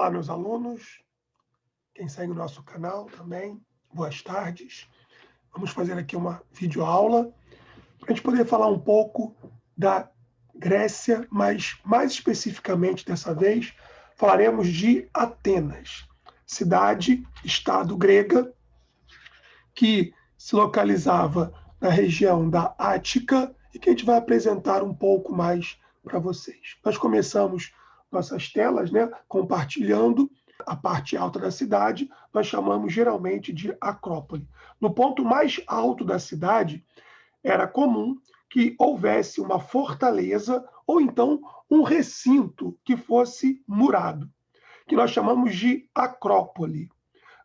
Olá, meus alunos, quem segue o nosso canal também, boas tardes. Vamos fazer aqui uma videoaula para a gente poder falar um pouco da Grécia, mas mais especificamente dessa vez falaremos de Atenas, cidade, estado grega, que se localizava na região da Ática e que a gente vai apresentar um pouco mais para vocês. Nós começamos nossas telas, né, compartilhando a parte alta da cidade, nós chamamos geralmente de Acrópole. No ponto mais alto da cidade, era comum que houvesse uma fortaleza ou então um recinto que fosse murado, que nós chamamos de Acrópole.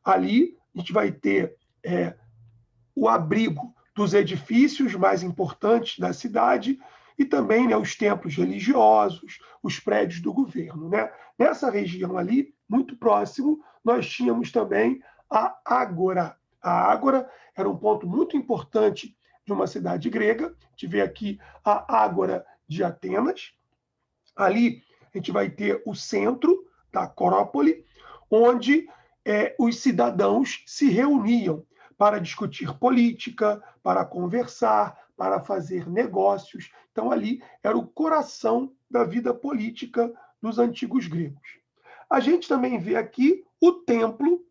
Ali a gente vai ter o abrigo dos edifícios mais importantes da cidade e também, né, os templos religiosos, os prédios do governo, né? Nessa região ali, muito próximo, nós tínhamos também a Ágora. A Ágora era um ponto muito importante de uma cidade grega. A gente vê aqui a Ágora de Atenas. Ali a gente vai ter o centro da Acrópole, onde os cidadãos se reuniam para discutir política, para conversar, para fazer negócios. Então, ali era o coração da vida política dos antigos gregos. A gente também vê aqui o templo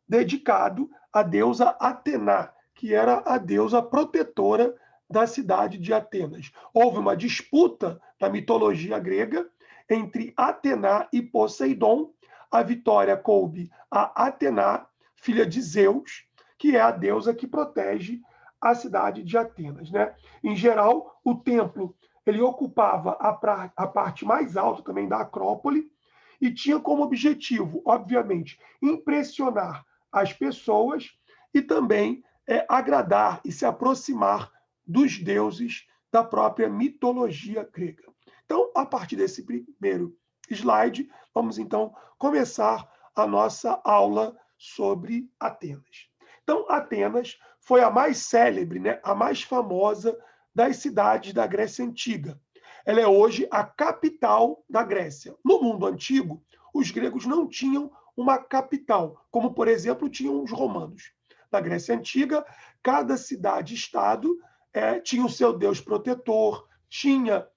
dedicado à deusa Atena, que era a deusa protetora da cidade de Atenas. Houve uma disputa na mitologia grega entre Atena e Poseidon. A vitória coube a Atena, filha de Zeus, que é a deusa que protege a cidade de Atenas, né? Em geral, o templo ele ocupava a parte mais alta também da Acrópole e tinha como objetivo, obviamente, impressionar as pessoas e também agradar e se aproximar dos deuses da própria mitologia grega. Então, a partir desse primeiro slide, vamos então começar a nossa aula sobre Atenas. Então, Atenas foi a mais célebre, né, a mais famosa das cidades da Grécia Antiga. Ela é hoje a capital da Grécia. No mundo antigo, os gregos não tinham uma capital, como, por exemplo, tinham os romanos. Na Grécia Antiga, cada cidade-estado tinha o seu deus protetor, tinha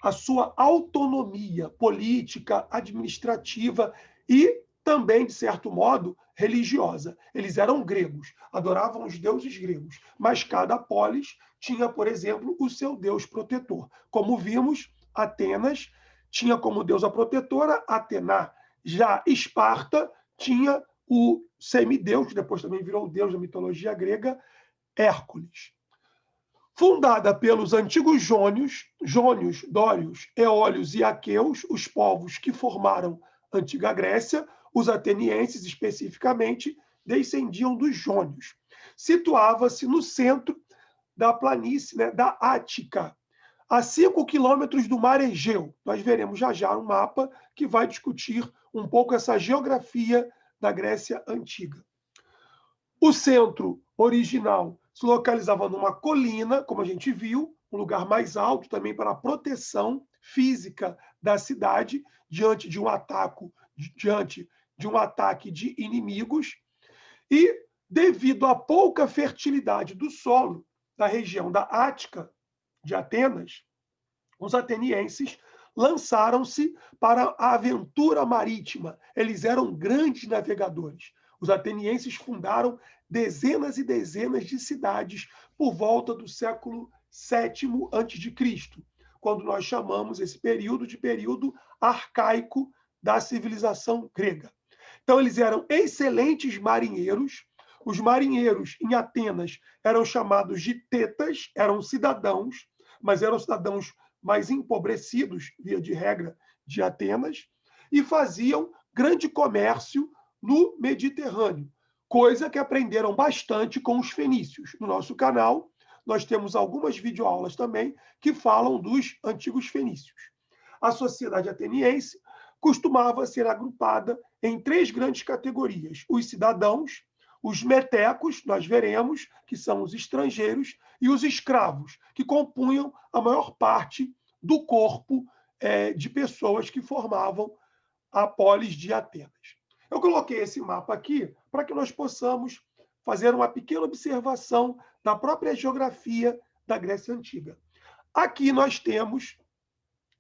a sua autonomia política, administrativa e também, de certo modo, religiosa. Eles eram gregos, adoravam os deuses gregos, mas cada polis tinha, por exemplo, o seu deus protetor. Como vimos, Atenas tinha como deusa protetora Atena. Já Esparta tinha o semideus, que depois também virou o deus da mitologia grega, Hércules. Fundada pelos antigos jônios, dórios, eólios e aqueus, os povos que formaram a antiga Grécia, os atenienses especificamente descendiam dos jônios. Situava-se no centro da planície, né, da Ática, a 5 quilômetros do mar Egeu. Nós veremos já já um mapa que vai discutir um pouco essa geografia da Grécia Antiga. O centro original se localizava numa colina, como a gente viu, um lugar mais alto também para a proteção física da cidade diante de um ataque de inimigos. E devido à pouca fertilidade do solo da região da Ática de Atenas, os atenienses lançaram-se para a aventura marítima. Eles eram grandes navegadores. Os atenienses fundaram dezenas e dezenas de cidades por volta do século VII a.C., quando nós chamamos esse período de período arcaico da civilização grega. Então, eles eram excelentes marinheiros. Os marinheiros em Atenas eram chamados de tetas, eram cidadãos, mas eram cidadãos mais empobrecidos, via de regra, de Atenas, e faziam grande comércio no Mediterrâneo, coisa que aprenderam bastante com os fenícios. No nosso canal, nós temos algumas videoaulas também que falam dos antigos fenícios. A sociedade ateniense costumava ser agrupada em 3 grandes categorias: os cidadãos, os metecos, nós veremos, que são os estrangeiros, e os escravos, que compunham a maior parte do corpo de pessoas que formavam a polis de Atenas. Eu coloquei esse mapa aqui para que nós possamos fazer uma pequena observação da própria geografia da Grécia Antiga. Aqui nós temos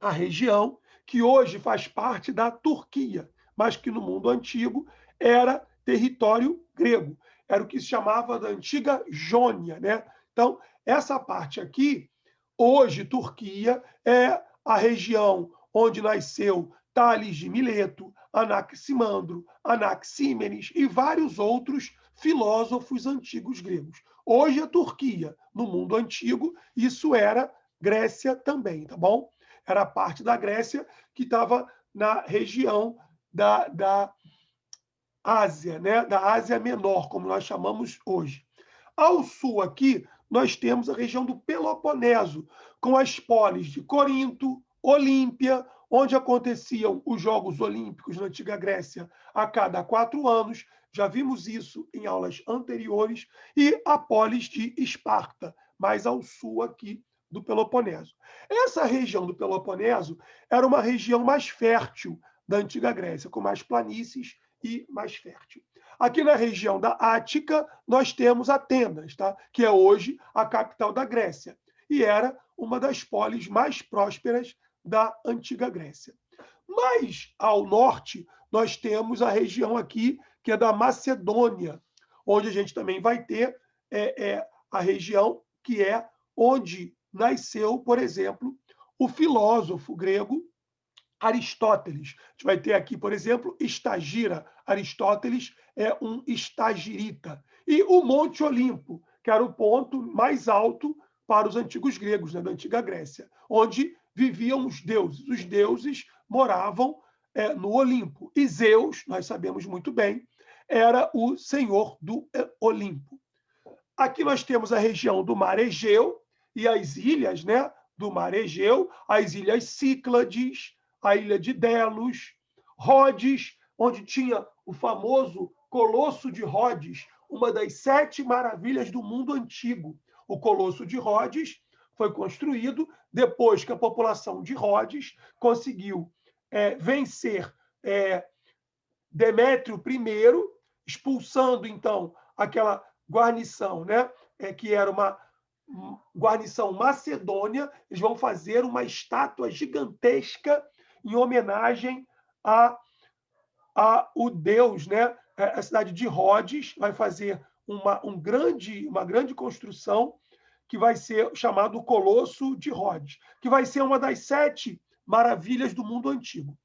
a região que hoje faz parte da Turquia, mas que no mundo antigo era território grego. Era o que se chamava da antiga Jônia, né? Então, essa parte aqui, hoje, Turquia, é a região onde nasceu Tales de Mileto, Anaximandro, Anaxímenes e vários outros filósofos antigos gregos. Hoje, a Turquia, no mundo antigo, isso era Grécia também, tá bom? Era parte da Grécia que estava na região da Ásia, né? Da Ásia Menor, como nós chamamos hoje. Ao sul aqui, nós temos a região do Peloponeso, com as polis de Corinto, Olímpia, onde aconteciam os Jogos Olímpicos na Antiga Grécia a cada 4 anos. Já vimos isso em aulas anteriores. E a polis de Esparta, mais ao sul aqui do Peloponeso. Essa região do Peloponeso era uma região mais fértil da Antiga Grécia, com mais planícies e mais fértil. Aqui na região da Ática, nós temos Atenas, tá? Que é hoje a capital da Grécia, e era uma das polis mais prósperas da Antiga Grécia. Mais ao norte, nós temos a região aqui, que é da Macedônia, onde a gente também vai ter a região que é onde nasceu, por exemplo, o filósofo grego Aristóteles. A gente vai ter aqui, por exemplo, Estagira. Aristóteles é um estagirita. E o Monte Olimpo, que era o ponto mais alto para os antigos gregos, né, da Antiga Grécia, onde viviam os deuses. Os deuses moravam no Olimpo. E Zeus, nós sabemos muito bem, era o senhor do Olimpo. Aqui nós temos a região do Mar Egeu e as ilhas, né, do Mar Egeu, as ilhas Cíclades, a ilha de Delos, Rhodes, onde tinha o famoso Colosso de Rhodes, uma das 7 maravilhas do mundo antigo. O Colosso de Rhodes foi construído depois que a população de Rhodes conseguiu vencer Demétrio I, expulsando, então, aquela guarnição, né, que era uma guarnição macedônia. Eles vão fazer uma estátua gigantesca em homenagem a o deus, né? A cidade de Rhodes vai fazer uma grande construção que vai ser chamado o Colosso de Rhodes, que vai ser uma das 7 maravilhas do mundo antigo.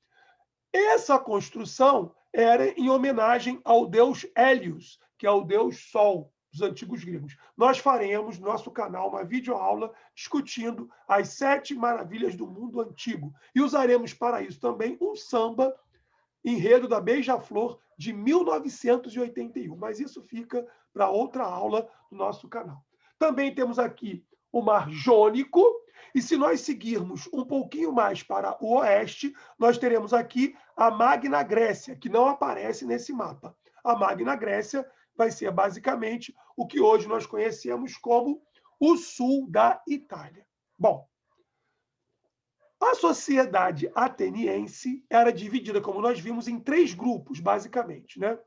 Essa construção era em homenagem ao deus Hélios, que é o deus Sol dos antigos gregos. Nós faremos no nosso canal uma videoaula discutindo as 7 maravilhas do mundo antigo. E usaremos para isso também um samba, Enredo da Beija-Flor, de 1981. Mas isso fica para outra aula do nosso canal. Também temos aqui o Mar Jônico, e se nós seguirmos um pouquinho mais para o oeste, nós teremos aqui a Magna Grécia, que não aparece nesse mapa. A Magna Grécia vai ser basicamente o que hoje nós conhecemos como o sul da Itália. Bom, a sociedade ateniense era dividida, como nós vimos, em 3 grupos, basicamente, né?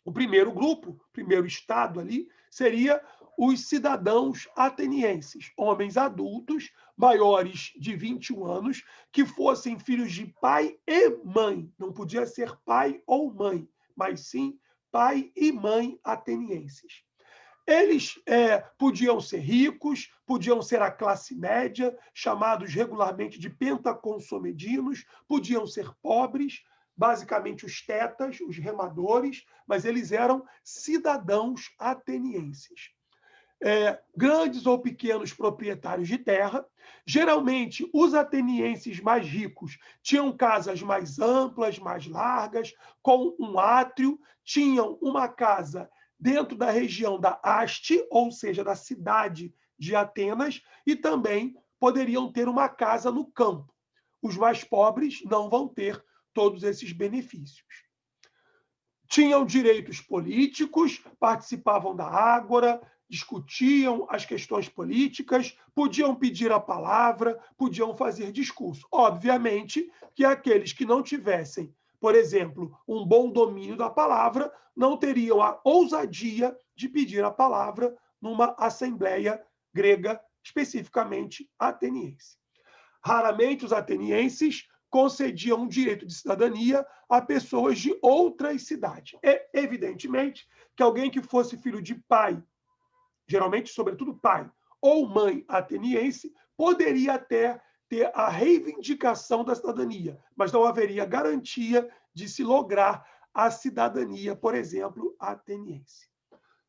O primeiro grupo, o primeiro estado ali, seria os cidadãos atenienses, homens adultos, maiores de 21 anos, que fossem filhos de pai e mãe. Não podia ser pai ou mãe, mas sim pai e mãe atenienses. Eles podiam ser ricos, podiam ser a classe média, chamados regularmente de pentaconsomedinos, podiam ser pobres, basicamente os tetas, os remadores, mas eles eram cidadãos atenienses. Grandes ou pequenos proprietários de terra. Geralmente, os atenienses mais ricos tinham casas mais amplas, mais largas, com um átrio, tinham uma casa dentro da região da Haste, ou seja, da cidade de Atenas, e também poderiam ter uma casa no campo. Os mais pobres não vão ter todos esses benefícios. Tinham direitos políticos, participavam da ágora, discutiam as questões políticas, podiam pedir a palavra, podiam fazer discurso. Obviamente que aqueles que não tivessem, por exemplo, um bom domínio da palavra, não teriam a ousadia de pedir a palavra numa assembleia grega, especificamente ateniense. Raramente os atenienses concediam um direito de cidadania a pessoas de outras cidades. É evidentemente que alguém que fosse filho de pai, geralmente, sobretudo pai, ou mãe ateniense, poderia até ter a reivindicação da cidadania, mas não haveria garantia de se lograr a cidadania, por exemplo, ateniense.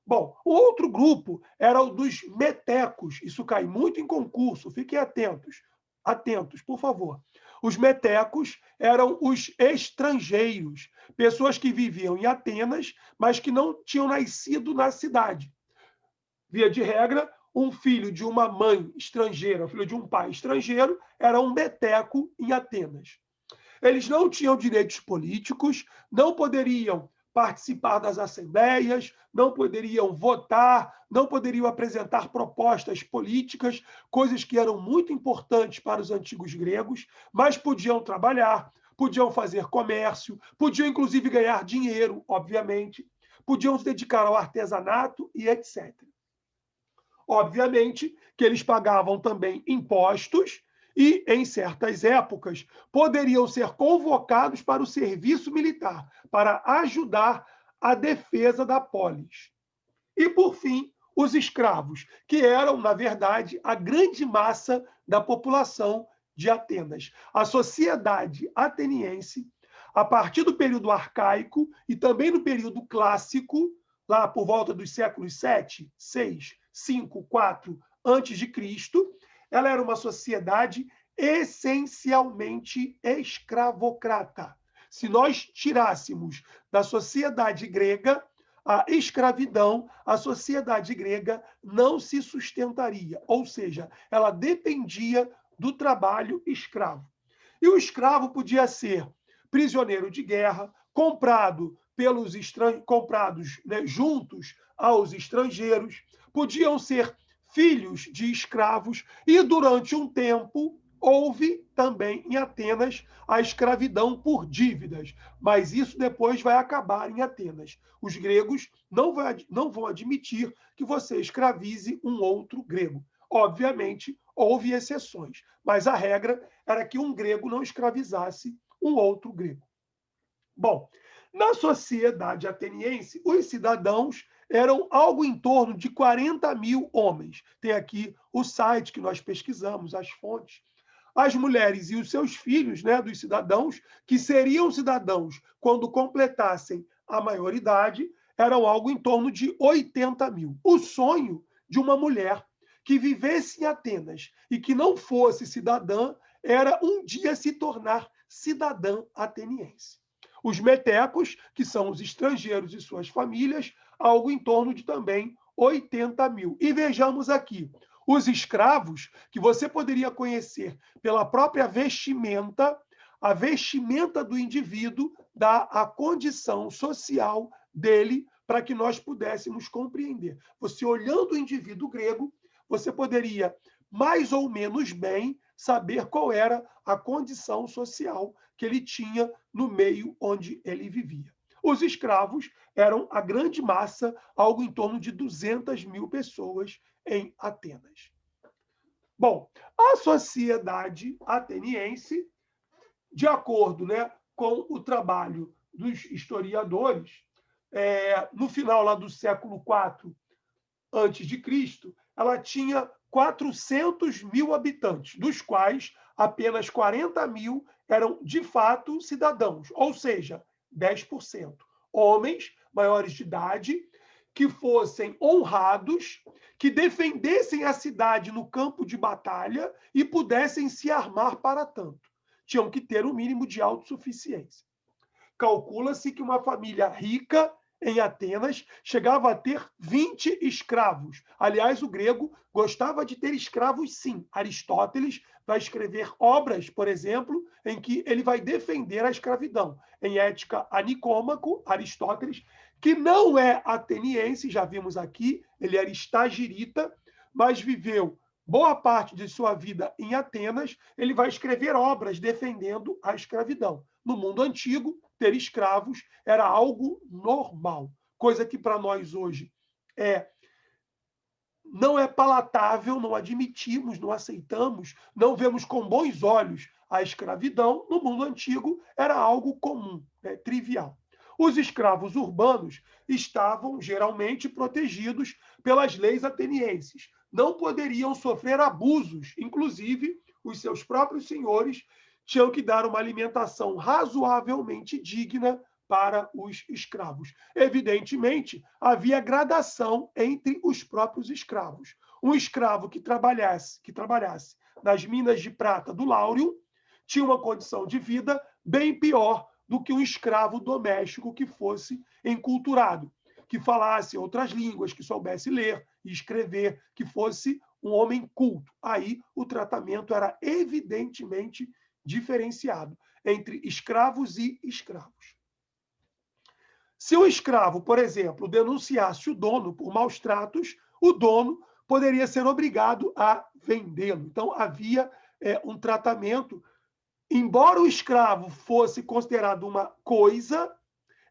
Bom, o outro grupo era o dos metecos. Isso cai muito em concurso, fiquem atentos. Atentos, por favor. Os metecos eram os estrangeiros, pessoas que viviam em Atenas, mas que não tinham nascido na cidade. Via de regra, um filho de uma mãe estrangeira, um filho de um pai estrangeiro, era um meteco em Atenas. Eles não tinham direitos políticos, não poderiam participar das assembleias, não poderiam votar, não poderiam apresentar propostas políticas, coisas que eram muito importantes para os antigos gregos, mas podiam trabalhar, podiam fazer comércio, podiam inclusive ganhar dinheiro, obviamente, podiam se dedicar ao artesanato e etc. Obviamente que eles pagavam também impostos e, em certas épocas, poderiam ser convocados para o serviço militar, para ajudar a defesa da polis. E, por fim, os escravos, que eram, na verdade, a grande massa da população de Atenas. A sociedade ateniense, a partir do período arcaico e também no período clássico, lá por volta dos séculos 7, 6, 5, 4 antes de Cristo, ela era uma sociedade essencialmente escravocrata. Se nós tirássemos da sociedade grega a escravidão, a sociedade grega não se sustentaria, ou seja, ela dependia do trabalho escravo. E o escravo podia ser prisioneiro de guerra, comprado pelos comprados, né, juntos aos estrangeiros, podiam ser filhos de escravos, e durante um tempo houve também em Atenas a escravidão por dívidas, mas isso depois vai acabar em Atenas. Os gregos não vão admitir que você escravize um outro grego. Obviamente, houve exceções, mas a regra era que um grego não escravizasse um outro grego. Bom, na sociedade ateniense, os cidadãos eram algo em torno de 40 mil homens. Tem aqui o site que nós pesquisamos, as fontes. As mulheres e os seus filhos, né, dos cidadãos, que seriam cidadãos quando completassem a maioridade, eram algo em torno de 80 mil. O sonho de uma mulher que vivesse em Atenas e que não fosse cidadã era um dia se tornar cidadã ateniense. Os metecos, que são os estrangeiros e suas famílias, algo em torno de também 80 mil. E vejamos aqui, os escravos, que você poderia conhecer pela própria vestimenta, a vestimenta do indivíduo dá a condição social dele para que nós pudéssemos compreender. Você olhando o indivíduo grego, você poderia mais ou menos bem saber qual era a condição social que ele tinha no meio onde ele vivia. Os escravos eram a grande massa, algo em torno de 200 mil pessoas em Atenas. Bom, a sociedade ateniense, de acordo, né, com o trabalho dos historiadores, no final lá do século IV a.C., ela tinha 400 mil habitantes, dos quais apenas 40 mil eram, de fato, cidadãos, ou seja, 10%. Homens maiores de idade, que fossem honrados, que defendessem a cidade no campo de batalha e pudessem se armar para tanto. Tinham que ter um mínimo de autossuficiência. Calcula-se que uma família rica em Atenas chegava a ter 20 escravos. Aliás, o grego gostava de ter escravos, sim. Aristóteles vai escrever obras, por exemplo, em que ele vai defender a escravidão. Em Ética a Nicômaco, Aristóteles, que não é ateniense, já vimos aqui, ele era estagirita, mas viveu boa parte de sua vida em Atenas, ele vai escrever obras defendendo a escravidão. No mundo antigo, ter escravos era algo normal, coisa que para nós hoje não é palatável, não admitimos, não aceitamos, não vemos com bons olhos a escravidão. No mundo antigo era algo comum, né, trivial. Os escravos urbanos estavam geralmente protegidos pelas leis atenienses. Não poderiam sofrer abusos, inclusive os seus próprios senhores tinham que dar uma alimentação razoavelmente digna para os escravos. Evidentemente, havia gradação entre os próprios escravos. Um escravo que trabalhasse nas minas de prata do Láurio tinha uma condição de vida bem pior do que um escravo doméstico que fosse enculturado, que falasse outras línguas, que soubesse ler e escrever, que fosse um homem culto. Aí o tratamento era evidentemente diferenciado entre escravos e escravos. Se o escravo, por exemplo, denunciasse o dono por maus tratos, o dono poderia ser obrigado a vendê-lo. Então, havia um tratamento. Embora o escravo fosse considerado uma coisa,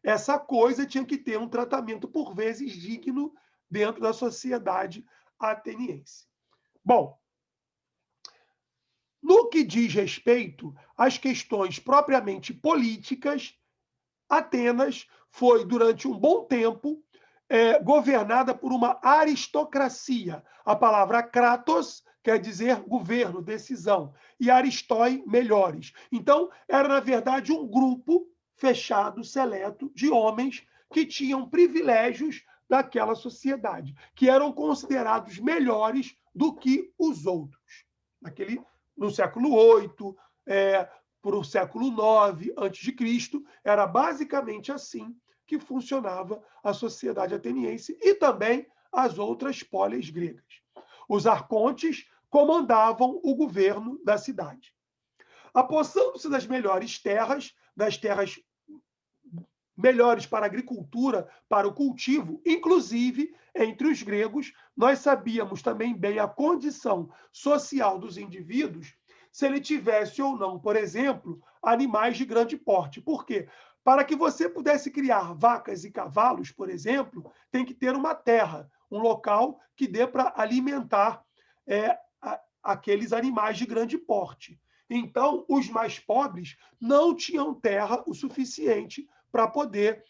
essa coisa tinha que ter um tratamento, por vezes, digno dentro da sociedade ateniense. Bom, no que diz respeito às questões propriamente políticas, Atenas foi, durante um bom tempo, governada por uma aristocracia. A palavra kratos quer dizer governo, decisão, e aristói, melhores. Então, era, na verdade, um grupo fechado, seleto, de homens que tinham privilégios daquela sociedade, que eram considerados melhores do que os outros. No século VIII, para o século IX a.C., era basicamente assim que funcionava a sociedade ateniense e também as outras polis gregas. Os arcontes comandavam o governo da cidade. Apossando-se das melhores terras, das terras melhores para a agricultura, para o cultivo, inclusive entre os gregos, nós sabíamos também bem a condição social dos indivíduos, se ele tivesse ou não, por exemplo, animais de grande porte. Por quê? Para que você pudesse criar vacas e cavalos, por exemplo, tem que ter uma terra, um local que dê para alimentar aqueles animais de grande porte. Então, os mais pobres não tinham terra o suficiente para poder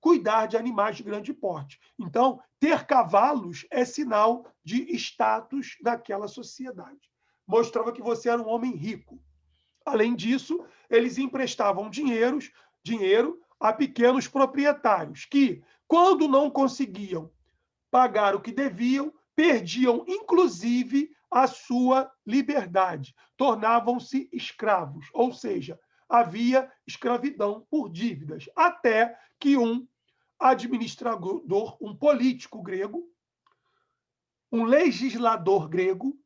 cuidar de animais de grande porte. Então, ter cavalos é sinal de status naquela sociedade. Mostrava que você era um homem rico. Além disso, eles emprestavam dinheiro a pequenos proprietários, que, quando não conseguiam pagar o que deviam, perdiam, inclusive, a sua liberdade. Tornavam-se escravos, ou seja, havia escravidão por dívidas, até que um administrador, um político grego, um legislador grego,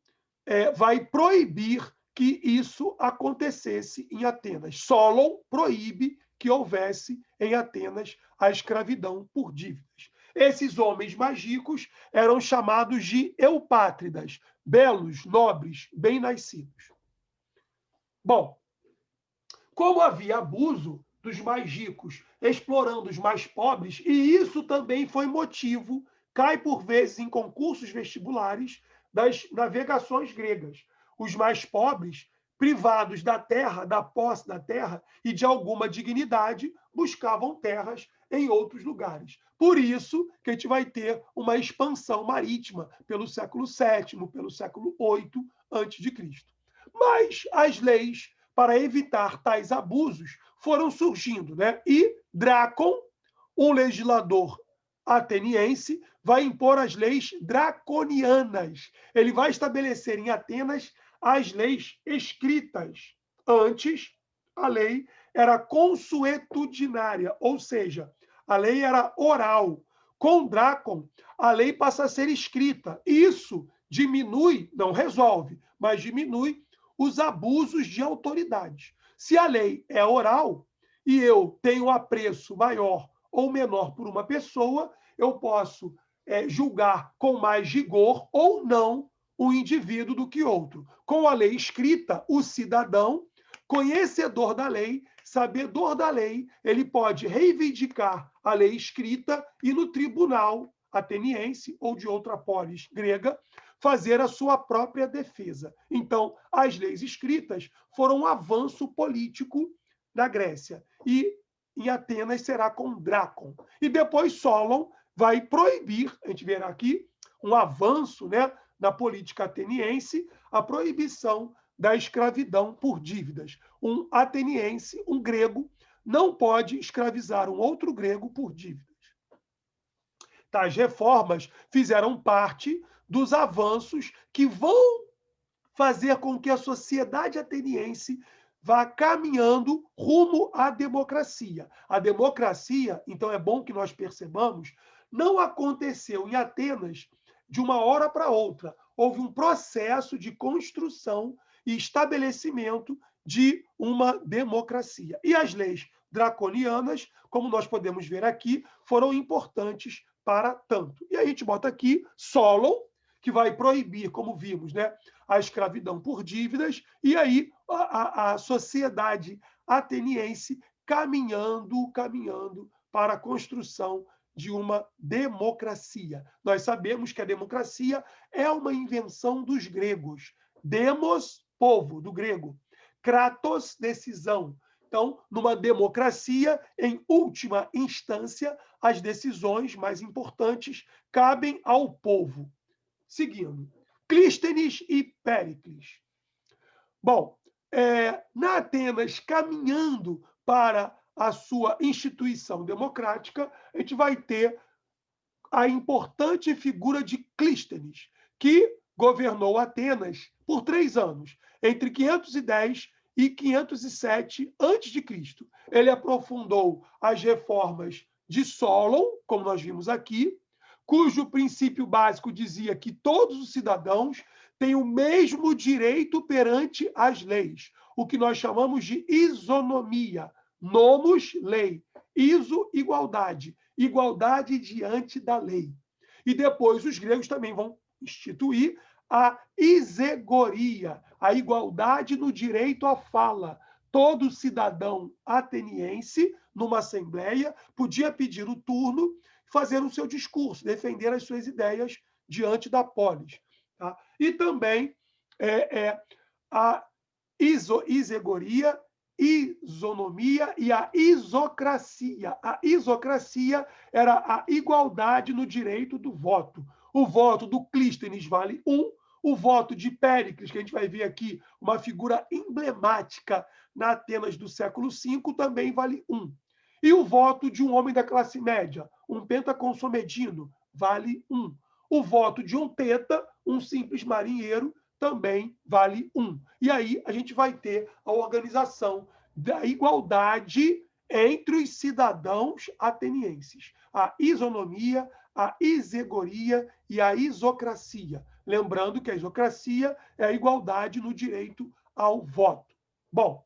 vai proibir que isso acontecesse em Atenas. Solon proíbe que houvesse em Atenas a escravidão por dívidas. Esses homens mais ricos eram chamados de eupátridas, belos, nobres, bem-nascidos. Bom, como havia abuso dos mais ricos explorando os mais pobres, e isso também foi motivo, cai por vezes em concursos vestibulares, das navegações gregas. Os mais pobres, privados da terra, da posse da terra e de alguma dignidade, buscavam terras em outros lugares. Por isso que a gente vai ter uma expansão marítima pelo século VII, pelo século VIII a.C. Mas as leis para evitar tais abusos foram surgindo, né? E Drácon, um legislador ateniense, vai impor as leis draconianas. Ele vai estabelecer em Atenas as leis escritas. Antes, a lei era consuetudinária, ou seja, a lei era oral. Com Drácon, a lei passa a ser escrita. Isso diminui, não resolve, mas diminui os abusos de autoridade. Se a lei é oral e eu tenho apreço maior ou menor por uma pessoa, eu posso julgar com mais rigor ou não um indivíduo do que outro. Com a lei escrita, o cidadão, conhecedor da lei, sabedor da lei, ele pode reivindicar a lei escrita e no tribunal ateniense ou de outra polis grega fazer a sua própria defesa. Então, as leis escritas foram um avanço político na Grécia. E em Atenas será com Drácon. E depois Solon vai proibir, a gente verá aqui, um avanço, né, na política ateniense, a proibição da escravidão por dívidas. Um ateniense, um grego, não pode escravizar um outro grego por dívidas. Tais reformas fizeram parte dos avanços que vão fazer com que a sociedade ateniense vá caminhando rumo à democracia. A democracia, então é bom que nós percebamos, não aconteceu em Atenas de uma hora para outra. Houve um processo de construção e estabelecimento de uma democracia. E as leis draconianas, como nós podemos ver aqui, foram importantes para tanto. E aí a gente bota aqui Solon, que vai proibir, como vimos, né, a escravidão por dívidas, e aí a sociedade ateniense caminhando para a construção de uma democracia. Nós sabemos que a democracia é uma invenção dos gregos. Demos, povo, do grego. Kratos, decisão. Então, numa democracia, em última instância, as decisões mais importantes cabem ao povo. Seguindo, Clístenes e Péricles. Bom, na Atenas, caminhando para a sua instituição democrática, a gente vai ter a importante figura de Clístenes, que governou Atenas por 3 anos, entre 510 e 507 a.C. Ele aprofundou as reformas de Solon, como nós vimos aqui, cujo princípio básico dizia que todos os cidadãos têm o mesmo direito perante as leis, o que nós chamamos de isonomia. Nomos, lei. Iso, igualdade. Igualdade diante da lei. E depois os gregos também vão instituir a isegoria, a igualdade no direito à fala. Todo cidadão ateniense, numa assembleia, podia pedir o turno, fazer o seu discurso, defender as suas ideias diante da polis. Tá? E também a isegoria, isonomia e a isocracia. A isocracia era a igualdade no direito do voto. O voto do Clístenes vale 1, o voto de Péricles, que a gente vai ver aqui, uma figura emblemática na Atenas do século V, também vale 1. E o voto de um homem da classe média, um pentaconsomedino, vale 1. O voto de um teta, um simples marinheiro, também vale 1. E aí a gente vai ter a organização da igualdade entre os cidadãos atenienses. A isonomia, a isegoria e a isocracia. Lembrando que a isocracia é a igualdade no direito ao voto. Bom,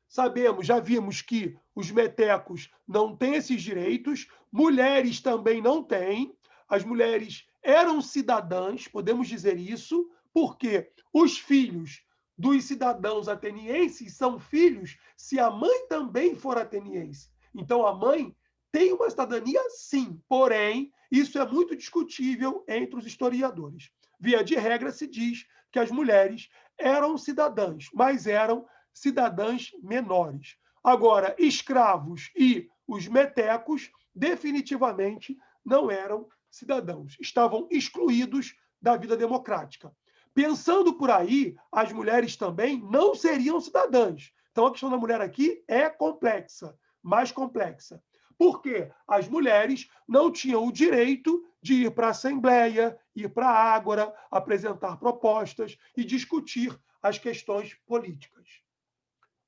sabemos, já vimos que os metecos não têm esses direitos, mulheres também não têm. As mulheres eram cidadãs, podemos dizer isso, porque os filhos dos cidadãos atenienses são filhos se a mãe também for ateniense. Então, a mãe tem uma cidadania, sim, porém, isso é muito discutível entre os historiadores. Via de regra, se diz que as mulheres eram cidadãs, mas eram cidadãs menores. Agora, escravos e os metecos definitivamente não eram cidadãos, estavam excluídos da vida democrática. Pensando por aí, as mulheres também não seriam cidadãs. Então, a questão da mulher aqui é complexa, mais complexa. Porque as mulheres não tinham o direito de ir para a Assembleia, ir para a Ágora, apresentar propostas e discutir as questões políticas.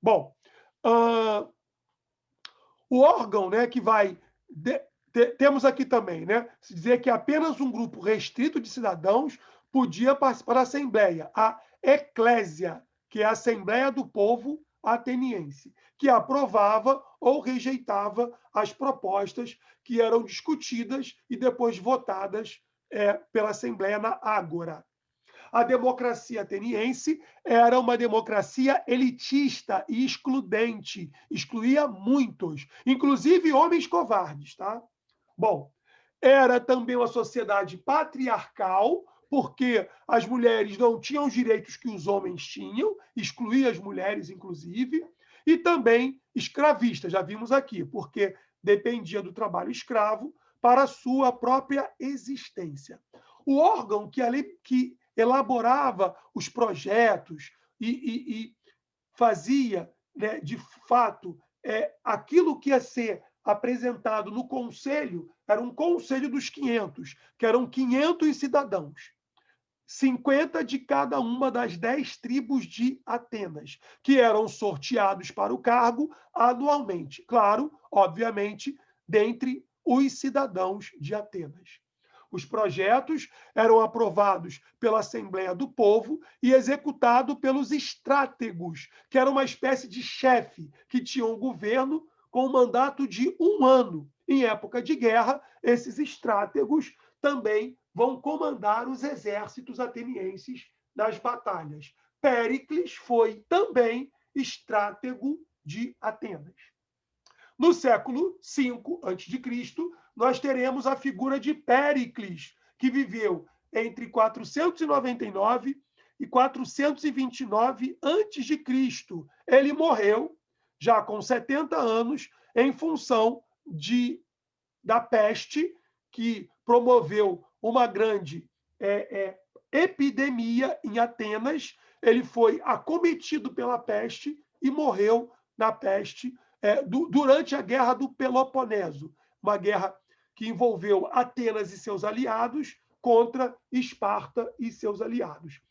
Bom, o órgão, né, que vai... temos aqui também, né, se dizer que apenas um grupo restrito de cidadãos podia participar da Assembleia, a Eclésia, que é a Assembleia do Povo Ateniense, que aprovava ou rejeitava as propostas que eram discutidas e depois votadas pela Assembleia na Ágora. A democracia ateniense era uma democracia elitista e excludente, excluía muitos, inclusive homens covardes, tá? Bom, era também uma sociedade patriarcal, porque as mulheres não tinham os direitos que os homens tinham, excluía as mulheres, inclusive, e também escravista, já vimos aqui, porque dependia do trabalho escravo para a sua própria existência. O órgão que elaborava os projetos e fazia, né, de fato, aquilo que ia ser apresentado no conselho, era um conselho dos 500, que eram 500 cidadãos. 50 de cada uma das 10 tribos de Atenas, que eram sorteados para o cargo anualmente. Claro, obviamente, dentre os cidadãos de Atenas. Os projetos eram aprovados pela Assembleia do Povo e executados pelos estrátegos, que era uma espécie de chefe que tinha um governo com um mandato de 1 ano. Em época de guerra, esses estrátegos também vão comandar os exércitos atenienses nas batalhas. Péricles foi também estrátego de Atenas. No século V a.C., nós teremos a figura de Péricles, que viveu entre 499 e 429 a.C. Ele morreu já com 70 anos em função da peste, que promoveu uma grande epidemia em Atenas. Ele foi acometido pela peste e morreu na peste durante a Guerra do Peloponeso, uma guerra que envolveu Atenas e seus aliados contra Esparta e seus aliados.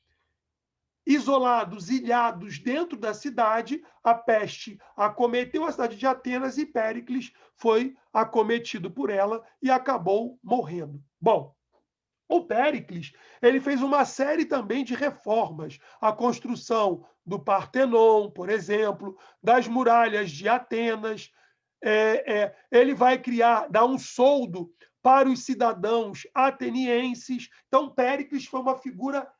Isolados, ilhados dentro da cidade, a peste acometeu a cidade de Atenas e Péricles foi acometido por ela e acabou morrendo. Bom, o Péricles ele fez uma série também de reformas, a construção do Partenon, por exemplo, das muralhas de Atenas. Ele vai dar um soldo para os cidadãos atenienses. Então, Péricles foi uma figura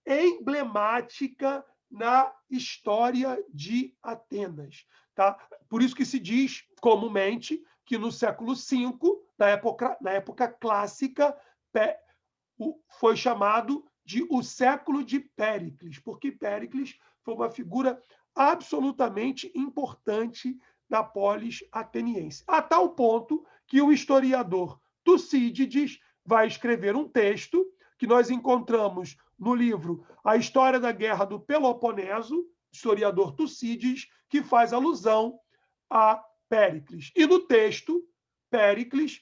emblemática na história de Atenas. Tá? Por isso que se diz comumente que no século V, na época clássica, foi chamado de o século de Péricles, porque Péricles foi uma figura absolutamente importante da polis ateniense, a tal ponto que o historiador Tucídides vai escrever um texto que nós encontramos no livro A História da Guerra do Peloponeso, historiador Tucídides, que faz alusão a Péricles. E no texto, Péricles,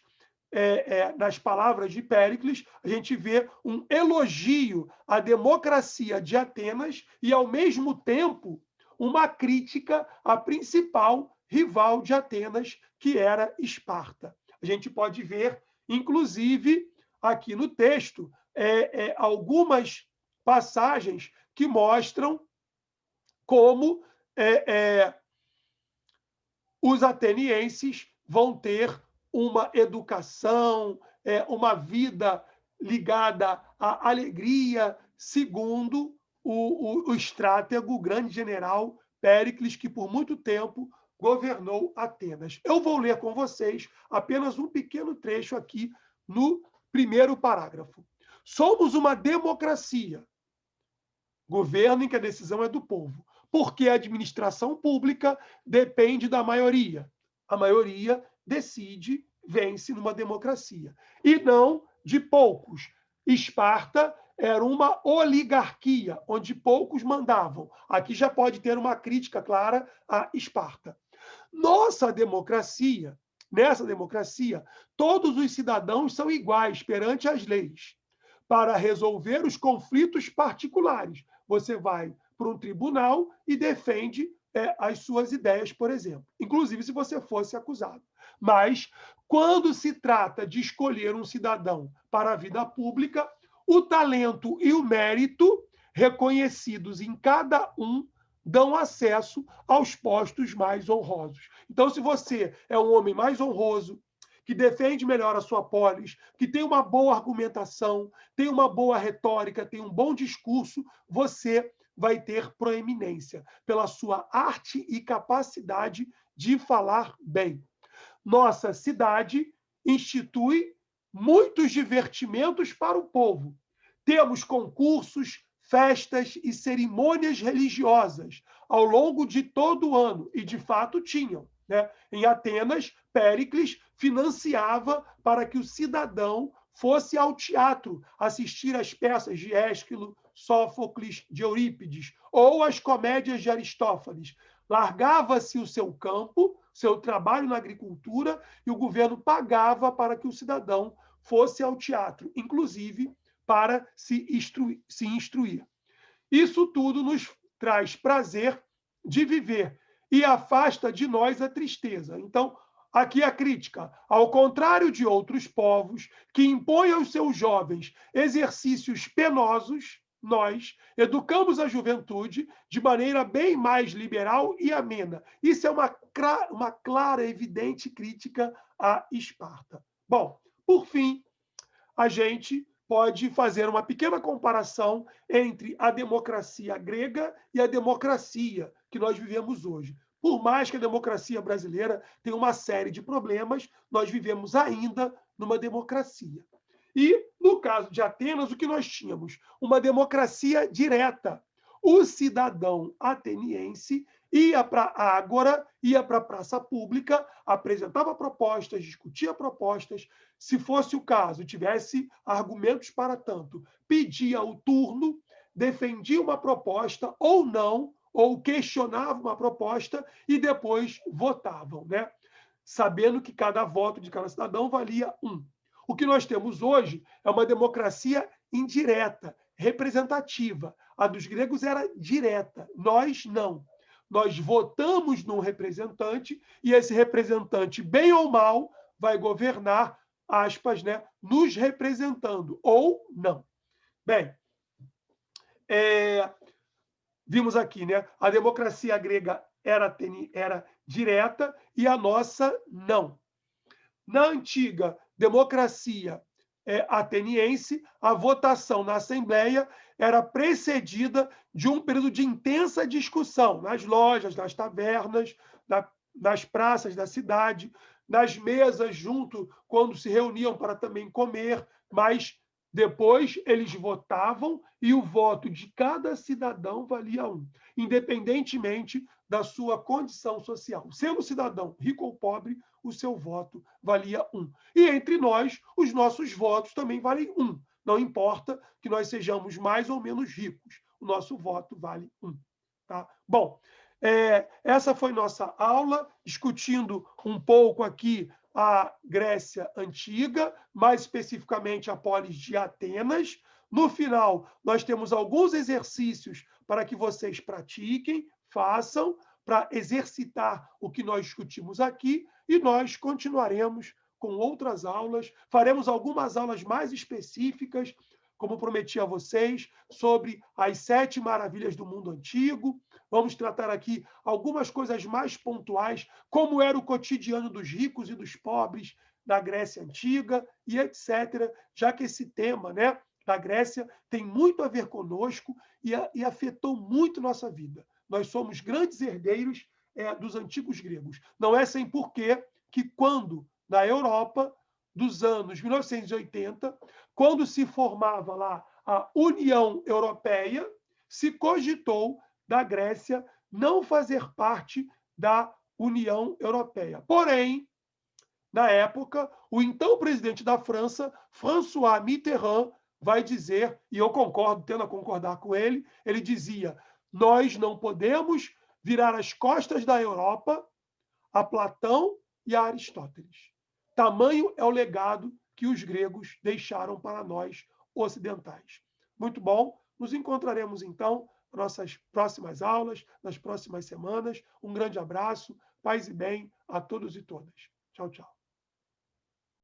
nas palavras de Péricles, a gente vê um elogio à democracia de Atenas e, ao mesmo tempo, uma crítica à principal rival de Atenas, que era Esparta. A gente pode ver, inclusive, aqui no texto, algumas passagens que mostram como os atenienses vão ter uma educação, uma vida ligada à alegria, segundo o estratego, o grande general Péricles, que por muito tempo governou Atenas. Eu vou ler com vocês apenas um pequeno trecho aqui no primeiro parágrafo. Somos uma democracia, governo em que a decisão é do povo, porque a administração pública depende da maioria. A maioria decide, vence numa democracia. E não de poucos. Esparta era uma oligarquia, onde poucos mandavam. Aqui já pode ter uma crítica clara a Esparta. Nessa democracia, todos os cidadãos são iguais perante as leis. Para resolver os conflitos particulares, você vai para um tribunal e defende as suas ideias, por exemplo, inclusive se você fosse acusado. Mas, quando se trata de escolher um cidadão para a vida pública, o talento e o mérito, reconhecidos em cada um, dão acesso aos postos mais honrosos. Então, se você é um homem mais honroso, que defende melhor a sua polis, que tem uma boa argumentação, tem uma boa retórica, tem um bom discurso, você vai ter proeminência pela sua arte e capacidade de falar bem. Nossa cidade institui muitos divertimentos para o povo. Temos concursos, festas e cerimônias religiosas ao longo de todo o ano, e de fato tinham. Né? Em Atenas, Péricles financiava para que o cidadão fosse ao teatro assistir às peças de Ésquilo, Sófocles, de Eurípides, ou às comédias de Aristófanes. Largava-se o seu campo, seu trabalho na agricultura, e o governo pagava para que o cidadão fosse ao teatro, inclusive para se instruir. Isso tudo nos traz prazer de viver e afasta de nós a tristeza. Então, aqui a crítica. Ao contrário de outros povos que impõem aos seus jovens exercícios penosos, nós educamos a juventude de maneira bem mais liberal e amena. Isso é uma clara, evidente crítica a Esparta. Bom, por fim, a gente pode fazer uma pequena comparação entre a democracia grega e a democracia que nós vivemos hoje. Por mais que a democracia brasileira tenha uma série de problemas, nós vivemos ainda numa democracia. E, no caso de Atenas, o que nós tínhamos? Uma democracia direta. O cidadão ateniense ia para a ágora, ia para a praça pública, apresentava propostas, discutia propostas, se fosse o caso, tivesse argumentos para tanto, pedia o turno, defendia uma proposta ou não, ou questionava uma proposta e depois votavam, né? Sabendo que cada voto de cada cidadão valia um. O que nós temos hoje é uma democracia indireta, representativa. A dos gregos era direta, nós não. Nós votamos num representante e esse representante, bem ou mal, vai governar, aspas, né, nos representando, ou não. Bem, vimos aqui, né, a democracia grega era direta e a nossa não. Na antiga democracia ateniense, a votação na Assembleia era precedida de um período de intensa discussão nas lojas, nas tavernas, nas praças da cidade, nas mesas junto, quando se reuniam para também comer, mas depois eles votavam e o voto de cada cidadão valia um, independentemente da sua condição social. Sendo cidadão rico ou pobre, o seu voto valia um. E entre nós, os nossos votos também valem um. Não importa que nós sejamos mais ou menos ricos, o nosso voto vale um. Tá? Bom, essa foi nossa aula, discutindo um pouco aqui a Grécia Antiga, mais especificamente a polis de Atenas. No final, nós temos alguns exercícios para que vocês pratiquem, façam, para exercitar o que nós discutimos aqui, e nós continuaremos com outras aulas, faremos algumas aulas mais específicas, como prometi a vocês, sobre as 7 maravilhas do mundo antigo. Vamos tratar aqui algumas coisas mais pontuais, como era o cotidiano dos ricos e dos pobres da Grécia Antiga, e etc., já que esse tema, né, da Grécia tem muito a ver conosco e afetou muito nossa vida. Nós somos grandes herdeiros dos antigos gregos. Não é sem porquê que quando, na Europa, dos anos 1980, quando se formava lá a União Europeia, se cogitou da Grécia não fazer parte da União Europeia. Porém, na época, o então presidente da França, François Mitterrand, vai dizer, e eu concordo, tendo a concordar com ele, ele dizia: nós não podemos virar as costas da Europa a Platão e a Aristóteles. Tamanho é o legado que os gregos deixaram para nós ocidentais. Muito bom, nos encontraremos então nas nossas próximas aulas, nas próximas semanas. Um grande abraço, paz e bem a todos e todas. Tchau, tchau.